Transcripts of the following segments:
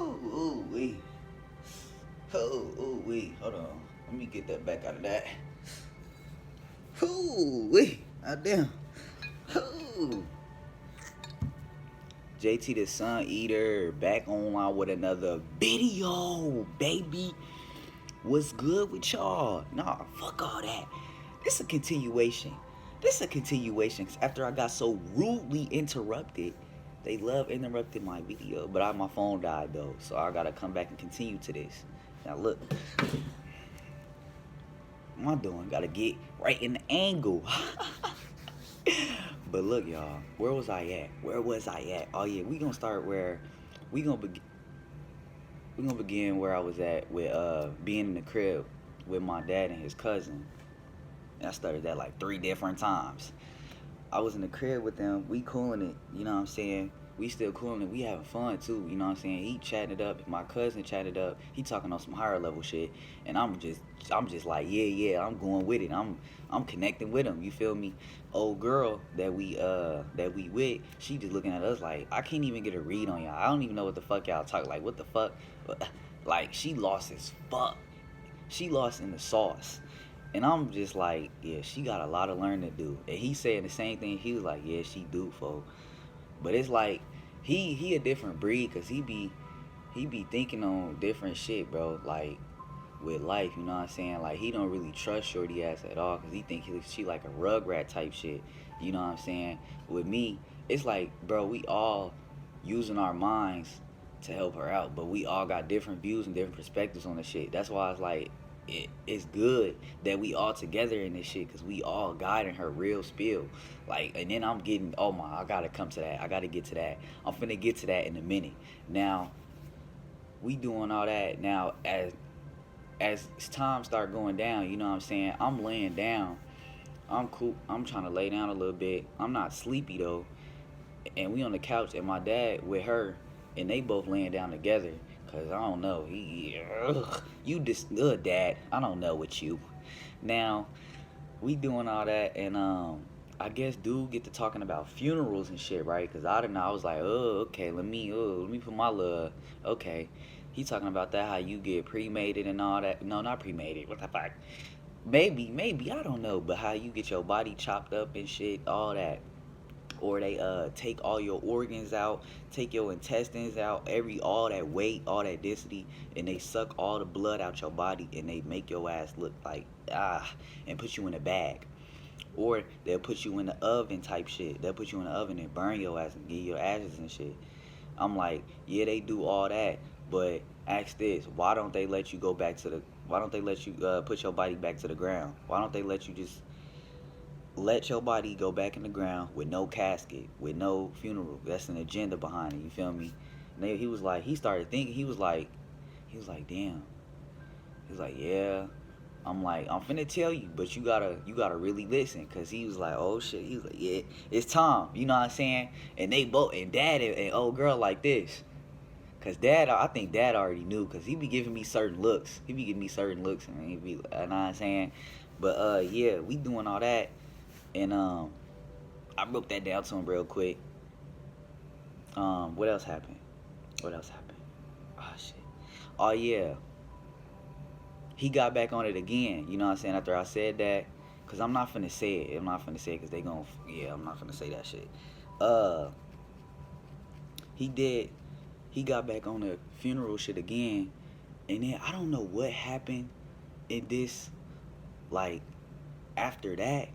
Ooh, wee. Ooh, wee. Hold on. Let me get that back out of that. Ooh, wee. Ah, damn. Ooh. JT the Sun Eater back online with another video, baby. What's good with y'all? Nah, fuck all that. This a continuation. Cause after I got so rudely interrupted, they love interrupting my video. But my phone died though, so I gotta come back and continue to this. Now look. What am I doing? Gotta get right in the angle. But look, y'all, where was I at? Oh yeah, we gonna start where we gonna begin where I was at with being in the crib with my dad and his cousin. And I started that like 3 different times. I was in the crib with them, we cooling it, you know what I'm saying? We still cooling it, we having fun too, you know what I'm saying? He chatting it up, my cousin chatted up, he talking on some higher level shit, and I'm just like, yeah, I'm going with it. I'm connecting with him, you feel me? Old girl that we with, she just looking at us like, I can't even get a read on y'all. I don't even know what the fuck y'all talk, like what the fuck? Like she lost as fuck. She lost in the sauce. And I'm just like, yeah, she got a lot of learning to do. And he saying the same thing. He was like, yeah, she do, folks. But it's like, he a different breed, because he be thinking on different shit, bro. Like, with life, you know what I'm saying? Like, he don't really trust shorty ass at all, because he think she like a rugrat type shit. You know what I'm saying? With me, it's like, bro, we all using our minds to help her out, but we all got different views and different perspectives on the shit. That's why it's like, it's good that we all together in this shit, because we all guiding her real spill. Like, and then I'm getting, oh my, I gotta come to that. I gotta get to that. I'm finna get to that in a minute. Now, we doing all that. Now, as time start going down, you know what I'm saying? I'm laying down. I'm cool. I'm trying to lay down a little bit. I'm not sleepy though. And we on the couch, and my dad with her, and they both laying down together. Cause I don't know, you just dad. I don't know with you. Now, we doing all that, and I guess dude get to talking about funerals and shit, right? Cause I didn't know. I was like, oh, okay, let me put my little, okay. He talking about that, how you get cremated and all that. No, not cremated. What the fuck? Maybe I don't know, but how you get your body chopped up and shit, all that. Or they take all your organs out, take your intestines out, all that weight, all that density, and they suck all the blood out your body, and they make your ass look like and put you in a bag. Or they'll put you in the oven type shit. They'll put you in the oven and burn your ass and get your ashes and shit. I'm like, yeah, they do all that, but ask this: why don't they let you go back to the? Why don't they let you put your body back to the ground? Why don't they let you just let your body go back in the ground with no casket, with no funeral? That's an agenda behind it, you feel me? And he was like, he started thinking, he was like, damn. He was like, yeah. I'm like, I'm finna tell you, but you gotta really listen. Cause he was like, oh shit. He was like, yeah, it's time. You know what I'm saying? And they both, and dad and old girl like this. Cause dad, I think dad already knew, cause he be giving me certain looks. He be giving me certain looks, and he be, you know what I'm saying? But yeah, we doing all that. And I broke that down to him real quick. What else happened? Oh shit. Oh yeah. He got back on it again. You know what I'm saying? After I said that, cause I'm not finna say it. Cause they gon' I'm not finna say that shit. He did. He got back on the funeral shit again, and then I don't know what happened in this, like, after that.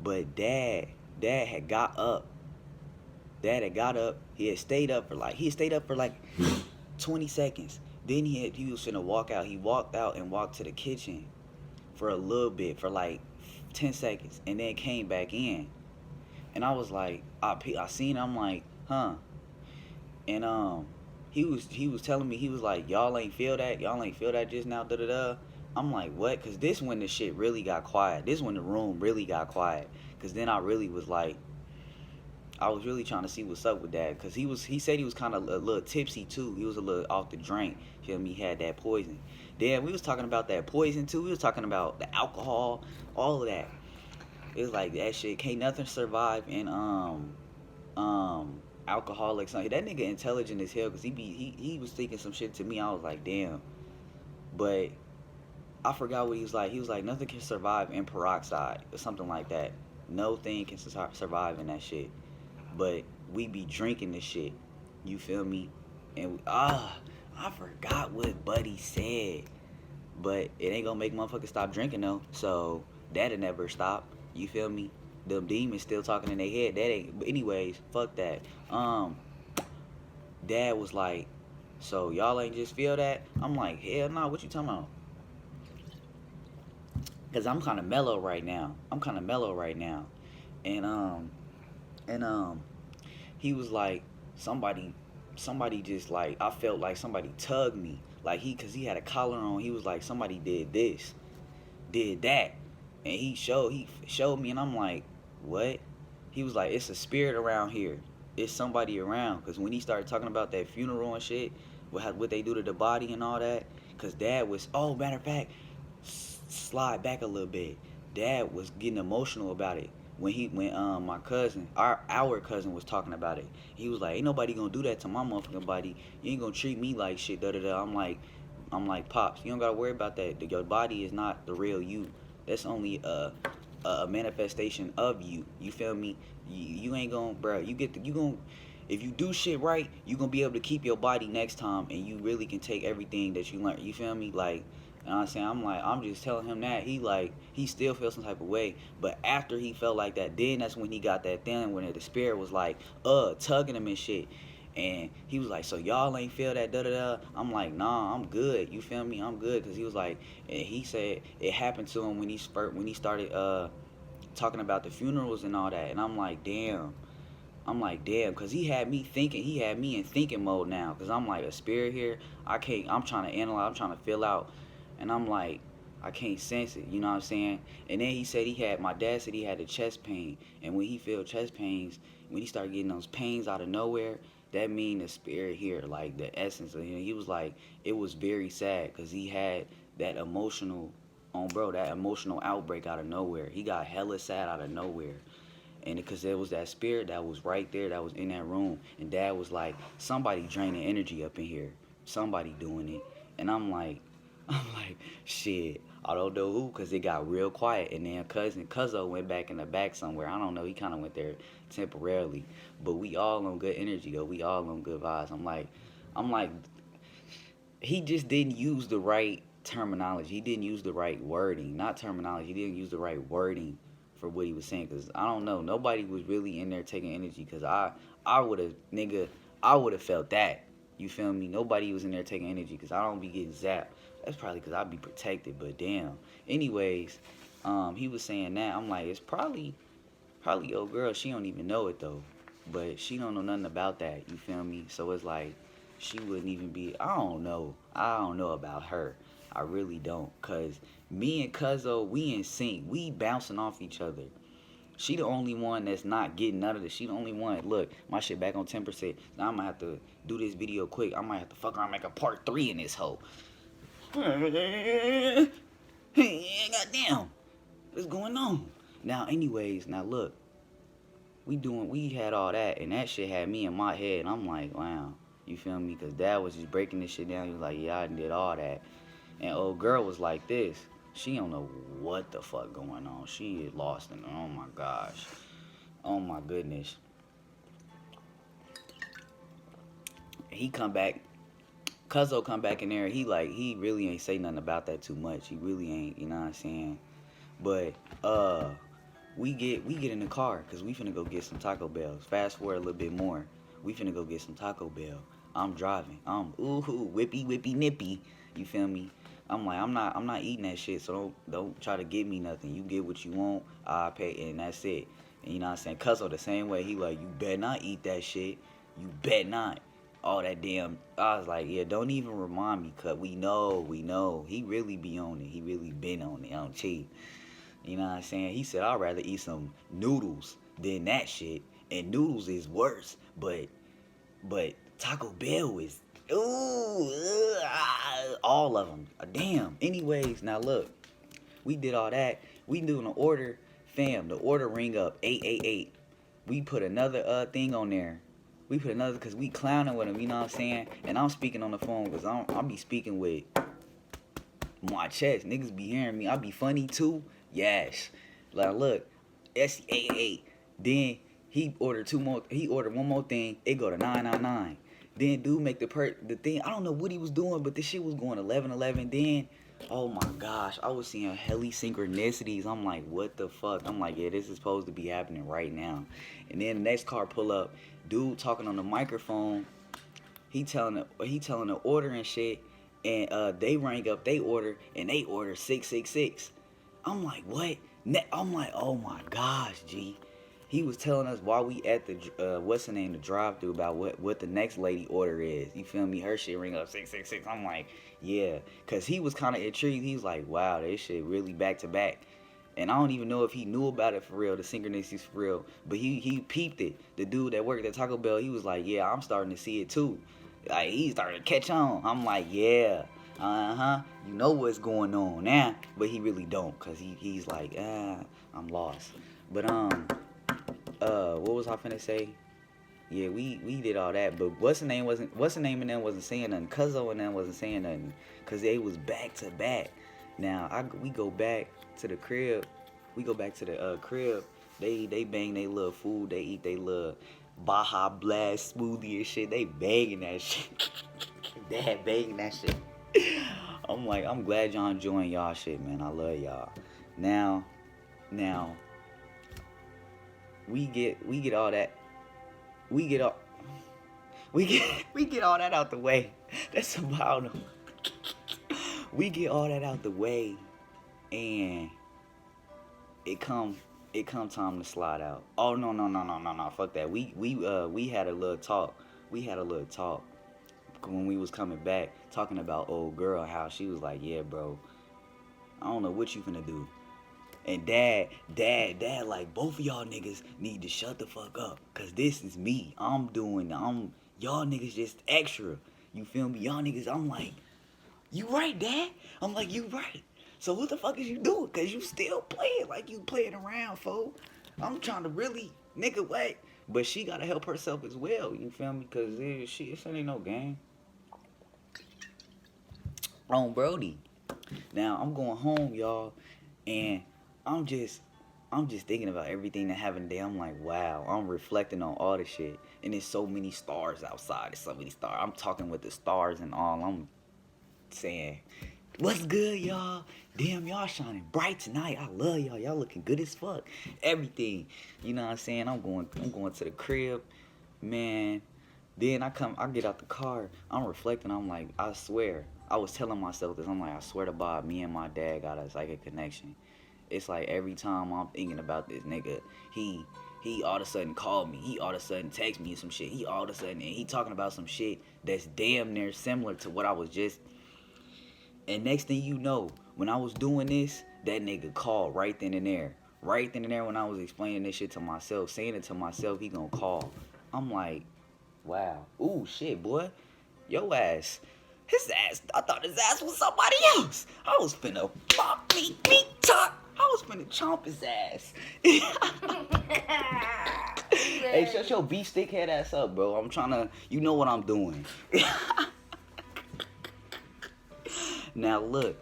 But dad had got up. He had stayed up for like 20 seconds. Then he was finna walk out. He walked out and walked to the kitchen for a little bit, for like 10 seconds, and then came back in. And I was like, I seen him, I'm like, huh. And he was telling me, he was like, y'all ain't feel that just now, da da da. I'm like, what? Cause this when the shit really got quiet. This when the room really got quiet. Cause then I really was like, I was really trying to see what's up with that. Cause he said he was kind of a little tipsy too. He was a little off the drink. You feel me? He had that poison. Then we was talking about that poison too. We was talking about the alcohol, all of that. It was like that shit. Can't nothing survive in alcoholic. Something. That nigga intelligent as hell because he was thinking some shit to me. I was like, damn. But I forgot what he was like. He was like, nothing can survive in peroxide or something like that. No thing can survive in that shit. But we be drinking this shit. You feel me? And I forgot what Buddy said. But it ain't gonna make motherfuckers stop drinking though. So that'll never stop. You feel me? Them demons still talking in their head. That ain't. But anyways, fuck that. Dad was like, so y'all ain't just feel that? I'm like, hell no. What you talking about? Cause I'm kind of mellow right now. And he was like, somebody just like, I felt like somebody tugged me. Like cause he had a collar on. He was like, somebody did this, did that, and he showed me, and I'm like, what? He was like, it's a spirit around here. It's somebody around. Cause when he started talking about that funeral and shit, what they do to the body and all that. Cause Dad was, oh, matter of fact, slide back a little bit. Dad was getting emotional about it when my cousin, our cousin was talking about it. He was like, ain't nobody gonna do that to my motherfucking body. You ain't gonna treat me like shit. Da da da. I'm like, pops, you don't gotta worry about that. Your body is not the real you. That's only a manifestation of you. You feel me? You ain't gonna, bro. You gonna. If you do shit right, you gonna be able to keep your body next time, and you really can take everything that you learn. You feel me? Like, you know what I'm saying? I'm just telling him that. He still feels some type of way. But after he felt like that, then that's when he got that thing when the spirit was like, tugging him and shit. And he was like, so y'all ain't feel that, da da da. I'm like, nah, I'm good. You feel me? I'm good. Cause he was like, and he said it happened to him when he started talking about the funerals and all that. And I'm like, damn. Because he had me in thinking mode now. Because I'm like, a spirit here, I'm trying to analyze, I'm trying to fill out. And I'm like, I can't sense it, you know what I'm saying? And then my dad said he had a chest pain. And when he feel chest pains, when he started getting those pains out of nowhere, that mean the spirit here, like the essence of him. He was like, it was very sad because he had that emotional, that emotional outbreak out of nowhere. He got hella sad out of nowhere. And because there was that spirit that was right there, that was in that room. And Dad was like, somebody draining energy up in here. Somebody doing it. And I'm like, shit, I don't know who, because it got real quiet. And then Cuzzo went back in the back somewhere. I don't know, he kind of went there temporarily. But we all on good energy, though. We all on good vibes. I'm like, he just didn't use the right terminology. He didn't use the right wording. Not terminology, he didn't use the right wording for what he was saying, because I don't know, nobody was really in there taking energy, because I would have felt that, you feel me? Nobody was in there taking energy, because I don't be getting zapped. That's probably because I be protected, but damn. Anyways, he was saying that. I'm like, it's probably your girl. She don't even know it though, but she don't know nothing about that, you feel me? So it's like, she wouldn't even be, I don't know about her. I really don't, because me and Cuzzo, we in sync. We bouncing off each other. She the only one that's not getting none of this. She the only one. Look, my shit back on 10%. Now I'm going to have to do this video quick. I might have to fuck around and make a part 3 in this hoe. Goddamn. What's going on? Now, anyways, now look. We had all that, and that shit had me in my head. And I'm like, wow. You feel me? Because Dad was just breaking this shit down. He was like, yeah, I did all that. And old girl was like this. She don't know what the fuck going on. She is lost in it. Oh my gosh. Oh my goodness. He come back. Cuzzo come back in there. He really ain't say nothing about that too much. He really ain't, you know what I'm saying? But we get in the car because we finna go get some Taco Bells. Fast forward a little bit more. We finna go get some Taco Bell. I'm driving. I'm whippy nippy. You feel me? I'm like, I'm not eating that shit, so don't try to give me nothing. You get what you want, I pay, and that's it. And you know what I'm saying? Cuzzo the same way. He like, you better not eat that shit. You bet not. All that damn, I was like, yeah, don't even remind me, cuz we know. He really be on it. He really been on it. I don't cheat. You know what I'm saying? He said, I'd rather eat some noodles than that shit. And noodles is worse. But Taco Bell is, all of them. Damn. Anyways, now look. We did all that. We doing an order. Fam, the order ring up 888. We put another thing on there. We put another, because we clowning with him, you know what I'm saying? And I'm speaking on the phone because I'll be speaking with my chest. Niggas be hearing me. I be funny too. Yes. Like, look, S88. Then he ordered two more. He ordered one more thing. It go to 999. Then dude make the thing. I don't know what he was doing, but this shit was going 1111. Then, oh my gosh, I was seeing heli synchronicities. I'm like, what the fuck? I'm like, yeah, this is supposed to be happening right now. And then the next car pull up. Dude talking on the microphone. He telling the order and shit. And they rang up they order, and they order 666. I'm like, what? I'm like, oh my gosh, G. He was telling us while we at the what's the name, the drive-through, about what the next lady order is. You feel me? Her shit ring up 666. I'm like, yeah, cause he was kind of intrigued. He was like, wow, this shit really back to back. And I don't even know if he knew about it for real, the synchronicities for real. But he peeped it. The dude that worked at Taco Bell, he was like, yeah, I'm starting to see it too. Like, he started to catch on. I'm like, yeah, you know what's going on now. But he really don't, cause he's like, I'm lost. But what was I finna say? Yeah, we did all that, but what's the name and them wasn't saying nothing. Cuzzo and them wasn't saying nothing, cause they was back to back. Now we go back to the crib. We go back to the crib. They bang they little food. They eat they little Baja Blast smoothie and shit. They banging that shit. Dad banging that shit. I'm like, I'm glad y'all enjoying y'all shit, man. I love y'all. Now, we get all that. We get all that out the way. That's about them. We get all that out the way, and it come time to slide out. Oh no, fuck that. We had a little talk. When we was coming back, talking about old girl, how she was like, yeah, bro, I don't know what you finna do. And dad, like, both of y'all niggas need to shut the fuck up, cause this is me. Y'all niggas just extra. You feel me? Y'all niggas, I'm like, you right, dad? I'm like, you right. So what the fuck is you doing? Cause you still playing like you playing around, fo. I'm trying to really, nigga, wait. But she gotta help herself as well, you feel me? Cause it ain't no game. On Brody. Now I'm going home, y'all, and I'm just thinking about everything that happened today. I'm like, wow, I'm reflecting on all the shit. And there's so many stars outside. There's so many stars. I'm talking with the stars and all. I'm saying, what's good, y'all? Damn, y'all shining bright tonight. I love y'all. Y'all looking good as fuck. Everything. You know what I'm saying? I'm going to the crib, man. Then I get out the car. I'm reflecting. I'm like, I swear. I was telling myself this. I'm like, I swear to God, me and my dad got a psychic connection. It's like every time I'm thinking about this nigga, he all of a sudden called me. He all of a sudden text me some shit. He all of a sudden, and he talking about some shit that's damn near similar to what I was just. And next thing you know, when I was doing this, that nigga called right then and there. Right then and there when I was explaining this shit to myself, saying it to myself, he gonna call. I'm like, wow. Ooh, shit, boy. Yo ass. His ass, I thought his ass was somebody else. I was finna fuck me talk. I was finna chomp his ass. Hey, shut your beef stick head ass up, bro. I'm trying to, you know what I'm doing. Now look.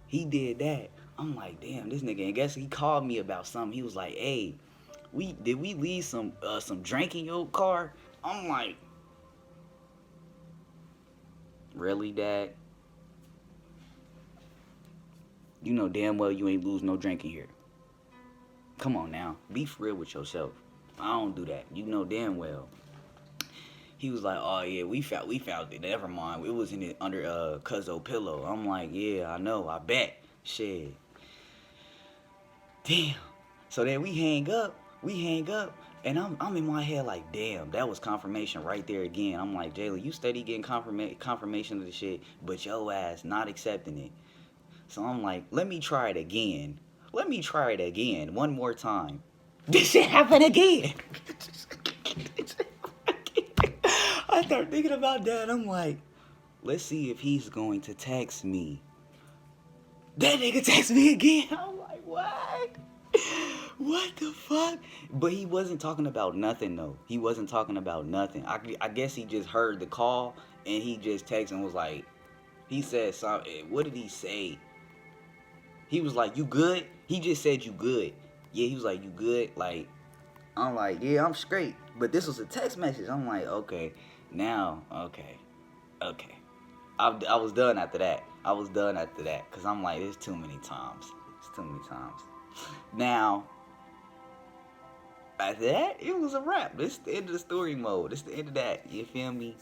He did that. I'm like, damn, this nigga. And guess he called me about something. He was like, hey, did we leave some drink in your car? I'm like, really, Dad? You know damn well you ain't lose no drink in here. Come on now. Be for real with yourself. I don't do that. You know damn well. He was like, oh yeah, we found it. Never mind. It was in it under Cuzzo pillow. I'm like, yeah, I know, I bet. Shit. Damn. So then we hang up, and I'm in my head like, damn, that was confirmation right there again. I'm like, Jayla, you steady getting confirmation of the shit, but your ass not accepting it. So I'm like, let me try it again. One more time. This shit happened again. I start thinking about that. I'm like, let's see if he's going to text me. That nigga text me again. I'm like, what? What the fuck? But he wasn't talking about nothing though. He wasn't talking about nothing. I guess he just heard the call and he just texted and was like, he said something. What did he say? He was like, "You good?" He just said, "You good?" Yeah, he was like, "You good?" Like, I'm like, "Yeah, I'm straight." But this was a text message. I'm like, okay, now, okay. I was done after that. I was done after that because I'm like, it's too many times. It's too many times. Now, after that, it was a wrap. This the end of the story mode. This the end of that. You feel me?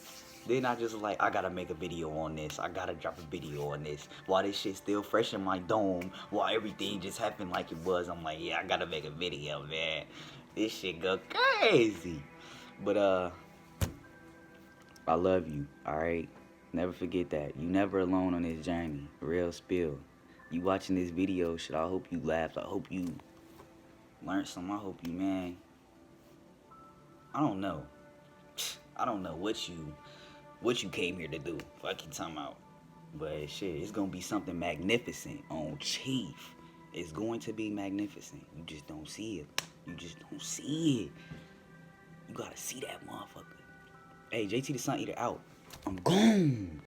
Then I just like, I gotta make a video on this. I gotta drop a video on this. While this shit still fresh in my dome, while everything just happened like it was, I'm like, yeah, I gotta make a video, man. This shit go crazy. But I love you, alright? Never forget that. You never alone on this journey. Real spill. You watching this video, shit, I hope you laughed. I hope you learned something. I hope you, man. I don't know. I don't know what you came here to do. Fuck you talking about. But shit, it's gonna be something magnificent on Chief. It's going to be magnificent. You just don't see it. You just don't see it. You gotta see that motherfucker. Hey, JT the Sun Eater out. I'm gone.